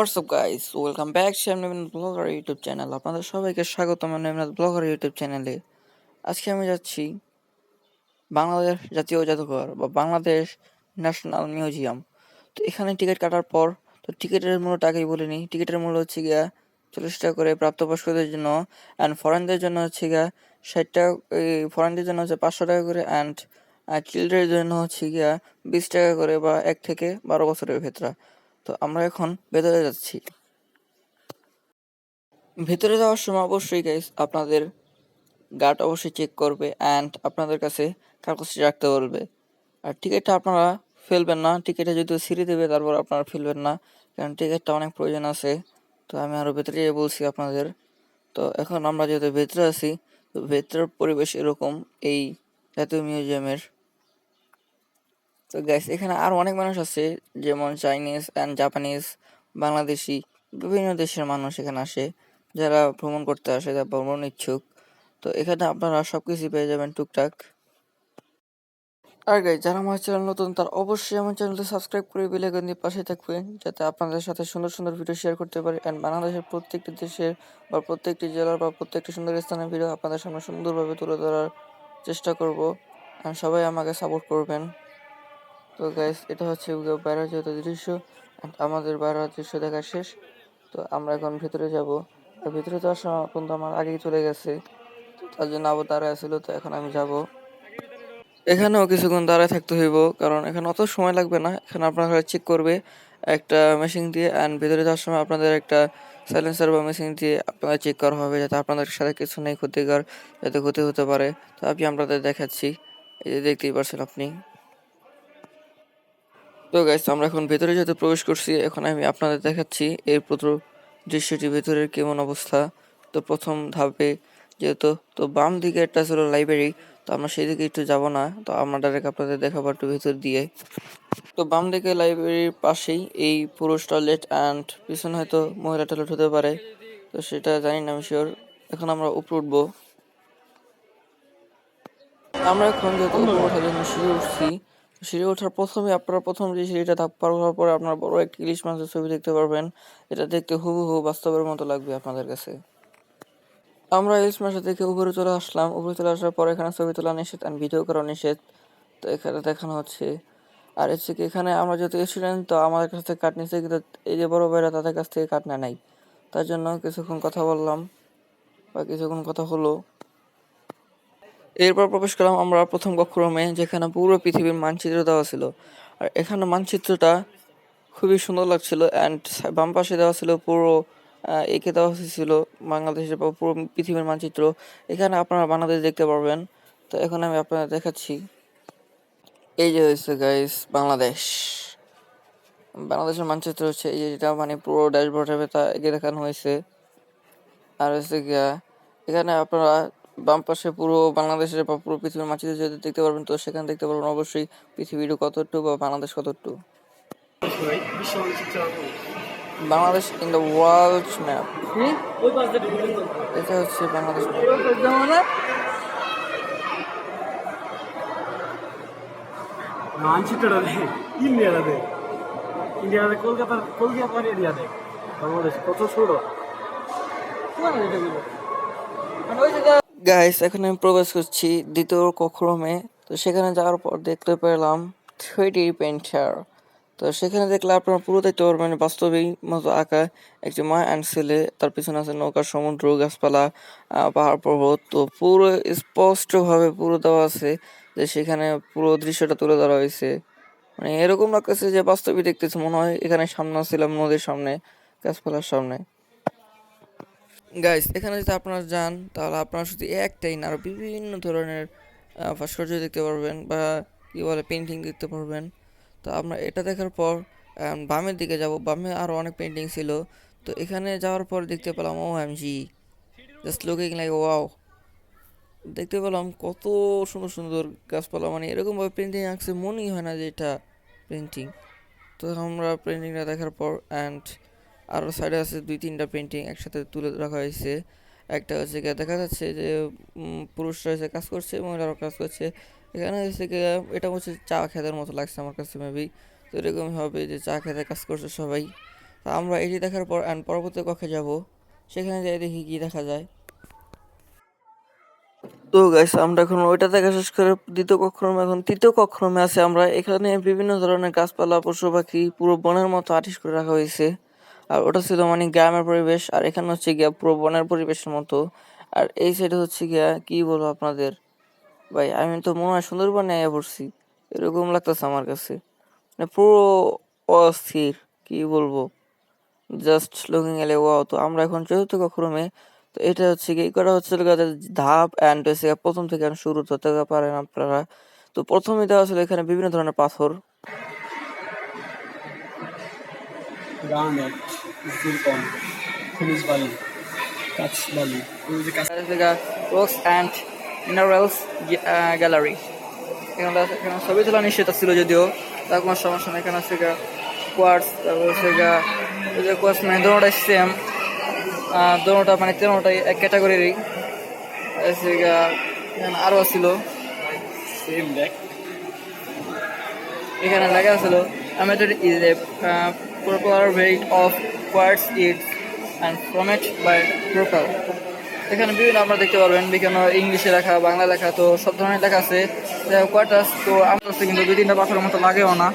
WhatsApp guys, welcome back to এমনাথ blogger YouTube channel. আপনাদের সবাইকে স্বাগতম এমনাথ ব্লগার ইউটিউব চ্যানেলে। আজকে আমি যাচ্ছি বাংলাদেশ জাতীয় জাদুঘর বা বাংলাদেশ ন্যাশনাল মিউজিয়াম। তো এখানে টিকিট কাটার পর টিকিটের মূল্যটা আগেই বলে নিই। টিকিটের মূল্য হচ্ছে গিয়া 40 টাকা করে প্রাপ্তবয়স্কদের জন্য, অ্যান্ড ফরেনদের জন্য হচ্ছে গিয়া 60 টাকা। ফরেনদের জন্য হচ্ছে 500 টাকা করে, অ্যান্ড চিলড্রেনের জন্য হচ্ছে গিয়া 20 টাকা করে, বা 1 থেকে 12 বছরের ভেতরা। তো আমরা এখন ভেতরে যাচ্ছি। ভেতরে যাওয়ার সময় অবশ্যই গাইস আপনাদের গার্ড অবশ্যই চেক করবে, অ্যান্ড আপনাদের কাছে কাগজটি রাখতে বলবে। আর টিকিটটা আপনারা ফেলবেন না। টিকিটে যদি ছিঁড়ে দেবে তারপর আপনারা ফেলবেন না, কারণ টিকিটটা অনেক প্রয়োজন আছে। তো আমি আরও ভেতরে যেয়ে বলছি আপনাদের। তো এখন আমরা যেহেতু ভেতরে আছি, তো ভেতরের পরিবেশ এরকম এই জাতীয় মিউজিয়ামের। তো গাইস এখানে আরও অনেক মানুষ আছে, যেমন চাইনিজ অ্যান্ড জাপানিজ, বাংলাদেশি, বিভিন্ন দেশের মানুষ এখানে আসে, যারা ভ্রমণ করতে আসে, যারা ভ্রমণ ইচ্ছুক। তো এখানে আপনারা সব কিছুই পেয়ে যাবেন টুকটাক। আর গাইস যারা আমার চ্যানেল নতুন, তারা অবশ্যই আমার চ্যানেলটি সাবস্ক্রাইব করে বেল আইকন দিয়ে পাশে থাকবেন, যাতে আপনাদের সাথে সুন্দর সুন্দর ভিডিও শেয়ার করতে পারি, অ্যান্ড বাংলাদেশের প্রত্যেকটি দেশের বা প্রত্যেকটি জেলার বা প্রত্যেকটি সুন্দর স্থানের ভিডিও আপনাদের সামনে সুন্দরভাবে তুলে ধরার চেষ্টা করব। অ্যান্ড সবাই আমাকে সাপোর্ট করবেন। তো গাইস এটা হচ্ছে বাইরের যেহেতু দৃশ্য, and আমাদের বাইরের দৃশ্য দেখা শেষ। তো আমরা এখন ভিতরে যাব। আর ভিতরে যাওয়ার সময় কিন্তু আমার আগেই চলে গেছে, তো তার জন্য আবার দাঁড়ায় ছিল। তো এখন আমি যাব। এখানেও কিছুক্ষণ দাঁড়ায় থাকতে হইব, কারণ এখানে অত সময় লাগবে না। এখানে আপনারা চেক করবে একটা মেশিন দিয়ে, অ্যান্ড ভিতরে যাওয়ার সময় আপনাদের একটা সাইলেন্সার বা মেশিন দিয়ে আপনাদের চেক করা হবে, যাতে আপনাদের সাথে কিছু নেই ক্ষতিকর, যাতে ক্ষতি হতে পারে। তো আমি আপনাদের দেখাচ্ছি, এই যে দেখতেই পারছেন আপনি। তো গাইস আমরা এখন ভেতরে যেতে প্রবেশ করছি। এখন আমি আপনাদের দেখাচ্ছি এর পুরো দৃশ্যটি, ভেতরের কেমন অবস্থা। তো প্রথম ধাপে যেহেতু তো বাম দিকে একটা ছিল লাইব্রেরি, তো আমরা সেই দিকে একটু যাব না। তো আমরা ডাইরেক্ট আপনাদের দেখাবো একটু ভেতর দিয়ে। তো বাম দিকে লাইব্রেরির পাশেই এই পুরুষ টয়লেট, অ্যান্ড পিছনে হয়তো মহিলা টয়লেট হতে পারে, তো সেটা জানি না আমি শিওর। এখন আমরা উপরে উঠবো। আমরা এখন যেহেতু উপরে ওঠার জন্য সিঁড়ি উঠছি, সিঁড়ি ওঠার প্রথমে আপনারা প্রথম যে সিঁড়িটা ধাপ পার হওয়ার পরে আপনারা বড় একটা ইলিশ মাছের ছবি দেখতে পারবেন। এটা দেখতে হুবহু বাস্তবের মতো লাগবে আপনাদের কাছে। আমরা ইলিশ মাছ দেখে উপরে চলে আসলাম। উপরে চলে আসার পর এখানে ছবি তোলা নিষেধ, আর ভিডিও করা নিষেধ। তো এখানে দেখানো হচ্ছে। আর হচ্ছে কি, এখানে আমরা যেহেতু স্টুডেন্ট, তো আমাদের কাছ থেকে কাট নিচ্ছে, কিন্তু এই যে বড় ভাইরা তাদের কাছ থেকে কাট নেয় নাই। তার জন্য কিছুক্ষণ কথা বললাম বা কিছুক্ষণ কথা হলো। এরপর প্রবেশ করলাম আমরা প্রথম কক্ষরুমে, যেখানে পুরো পৃথিবীর মানচিত্র দেওয়া ছিল। আর এখানে মানচিত্রটা খুবই সুন্দর লাগছিল, অ্যান্ড বাম পাশে দেওয়া ছিল পুরো এঁকে দেওয়া হয়েছিল বাংলাদেশের বা পুরো পৃথিবীর মানচিত্র। এখানে আপনারা বাংলাদেশ দেখতে পারবেন। তো এখন আমি আপনাদের দেখাচ্ছি। এই যে হয়েছে গাইস বাংলাদেশ, বাংলাদেশের মানচিত্র হচ্ছে এই যে, যেটা মানে পুরো ড্যাশবোর্ডের ভেতর এঁকে দেখানো হয়েছে। আর হচ্ছে গিয়া এখানে আপনারা বাম পাশে পুরো বাংলাদেশের বা পুরো পৃথিবীর মানচিত্র যদি দেখতে পারবেন, তো সেখানে দেখতে পারবেন অবশ্যই পৃথিবীর কতটুকু বা বাংলাদেশ কতটুকু। Bangladesh in the world map, এটা হচ্ছে বাংলাদেশ ম্যাপ। মানচিত্রটা দেখ, ইন্ডিয়াটা দেখ, ইন্ডিয়াতে কলকাতার এরিয়া দেখ, বাংলাদেশ কত ছোট। গাইস এখন আমি প্রবেশ করছি দ্বিতীয় কক্ষরুমে। তো সেখানে যাওয়ার পর দেখতে পেলাম 3D পেন্টার। তো সেখানে দেখলে আপনারা পুরো দেখতে পারবেন বাস্তবেই মতো আঁকা একটি মা অ্যান্ড ছেলে, তার পিছনে আছে নৌকা, সমুদ্র, গাছপালা, পাহাড় পর্বত। তো পুরো স্পষ্টভাবে পুরো দেওয়া আছে, যে সেখানে পুরো দৃশ্যটা তুলে ধরা হয়েছে। মানে এরকম লাগতেছে যে বাস্তবে দেখতেছে, মনে হয় এখানে সামনে ছিলাম, নদীর সামনে, গাছপালার সামনে। গাইস এখানে যদি আপনারা যান, তাহলে আপনারা শুধু একটাই না, আরও বিভিন্ন ধরনের ভাস্কর্য দেখতে পারবেন, বা কি বলে পেন্টিং দেখতে পারবেন। তো আমরা এটা দেখার পর বামের দিকে যাব। বামে আরও অনেক পেন্টিং ছিল। তো এখানে যাওয়ার পর দেখতে পেলাম O M G, just looking like wow. দেখতে পেলাম কত সুন্দর সুন্দর গাছপালা, মানে এরকমভাবে পেন্টিং আঁকছে, মনেই হয় না যে এটা পেন্টিং। তো আমরা পেন্টিংটা দেখার পর, অ্যান্ড আরও সাইডে আছে 2-3টা পেন্টিং একসাথে তুলে রাখা হয়েছে। একটা হচ্ছে গিয়ে দেখা যাচ্ছে যে পুরুষরা এসে কাজ করছে, মহিলারাও কাজ করছে। এখানে হচ্ছে গিয়ে এটা হচ্ছে চা খেতের মতো লাগছে আমার কাছে, মেবি। তো এরকমই হবে যে চা খেতে কাজ করছে সবাই। তা আমরা এটি দেখার পর অ্যান্ড পরবর্তী কক্ষে যাব, সেখানে যাই দেখি কি দেখা যায়। তো গাইস আমরা এখন ওইটা দেখা শেষ করে দ্বিতীয় কক্ষরুমে, এখন তৃতীয় কক্ষরুমে আছে আমরা। এখানে বিভিন্ন ধরনের গাছপালা, পশু পাখি পুরো বনের মতো আর্টিস্ট করে রাখা হয়েছে। আর ওটা ছিল মানে গ্রামের পরিবেশ, আর এখানে হচ্ছে গিয়া পুরো বনের পরিবেশের মতো। আর এই সাইডে হচ্ছে গিয়া কি বলবো আপনাদের ভাই, আমি তো মনে হয় সুন্দরবনে আয়া পড়ছি, এরকম লাগতেছে আমার কাছে। মানে পুরো অস্থির, কি বলবো, জাস্ট লুকিং এলে ওয়াও। তো আমরা এখন চতুর্থ কক্ষরুমে। তো এটা হচ্ছে কি করা হচ্ছে গিয়ে ধাপ অ্যান্ড হচ্ছে গিয়ে প্রথম থেকে এখন শুরু করতে পারেন আপনারা। তো প্রথমে দেওয়া ছিল এখানে বিভিন্ন ধরনের পাথর, গ্রানাইট, জিরকন, খনিজ বালি, কাঁচ বালি, এই যে কাঁচ রক্স অ্যান্ড মিনারেলস গ্যালারি। এখানে ছবি তোলা নিষেধ ছিল যদিও, তার কোনো সমস্যা নেই। এখানে হচ্ছে কোয়ার্টস, তারপর হচ্ছে ওই যে কোয়ার্টস মানে দোনোটাই সেম, দোনোটা মানে তেনোটাই এক ক্যাটাগরিরই। এখানে আরও ছিল, সেম দেখ। এখানে লেখা ছিল amateur is a popular variant of quartz it and formed by Propel. এখানে বিভিন্ন আপনারা দেখতে পারবেন, বিভিন্ন ইংলিশে লেখা, বাংলা লেখা, তো সব ধরনের লেখা আছে। কোয়ার্টাস তো আমার কাছে কিন্তু দুই তিনটা পাথরের মতো লাগেও না।